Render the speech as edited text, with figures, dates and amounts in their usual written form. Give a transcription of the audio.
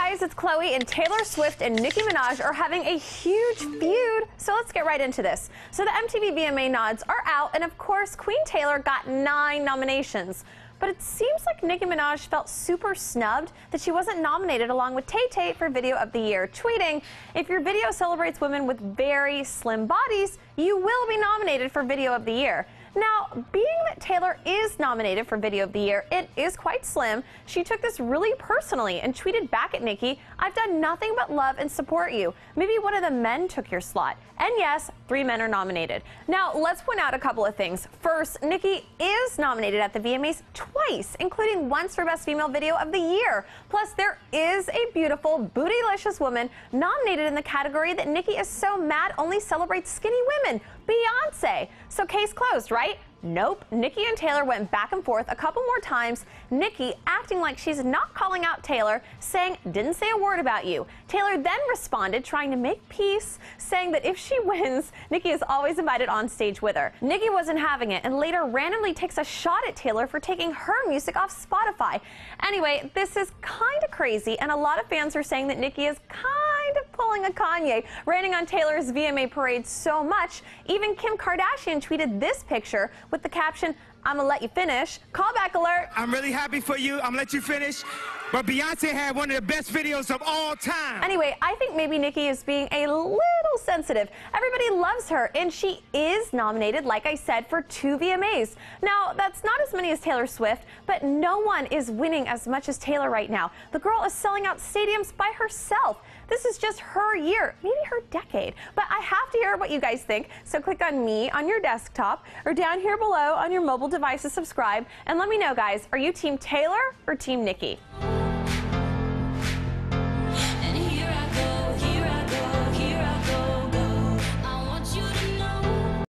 guys, it's Chloe, and Taylor Swift and Nicki Minaj are having a huge feud, so let's get right into this. So the MTV VMA nods are out, and of course, Queen Taylor got 9 nominations. But it seems like Nicki Minaj felt super snubbed that she wasn't nominated along with Tay Tay for Video of the Year, tweeting, "If your video celebrates women with very slim bodies, you will be nominated for Video of the Year." Now, being that Taylor is nominated for Video of the Year, it is quite slim. She took this really personally and tweeted back at Nicki, "I've done nothing but love and support you. Maybe one of the men took your slot." And yes, 3 men are nominated. Now, let's point out a couple of things. First, Nicki is nominated at the VMAs twice, including once for Best Female Video of the Year. Plus, there is a beautiful, bootylicious woman nominated in the category that Nicki is so mad only celebrates skinny women, Beyonce. So case closed, right? Nope. Nicki and Taylor went back and forth a couple more times, Nicki acting like she's not calling out Taylor, saying, "Didn't say a word about you." Taylor then responded, trying to make peace, saying that if she wins, Nicki is always invited on stage with her. Nicki wasn't having it and later randomly takes a shot at Taylor for taking her music off Spotify. Anyway, this is kind of crazy, and a lot of fans are saying that Nicki is kind of pulling a Kanye, raining on Taylor's VMA parade so much. Even Kim Kardashian tweeted this picture with the caption, "I'm gonna let you finish." Callback alert. "I'm really happy for you. I'm gonna let you finish. But Beyonce had one of the best videos of all time." Anyway, I think maybe Nicki is being a little sensitive. Everybody loves her, and she is nominated, like I said, for 2 VMAs. Now, that's not as many as Taylor Swift, but no one is winning as much as Taylor right now. The girl is selling out stadiums by herself. This is just her year, maybe her decade. But I have to hear what you guys think, so click on me on your desktop or down here below on your mobile device to subscribe, and let me know, guys, are you Team Taylor or Team Nicki?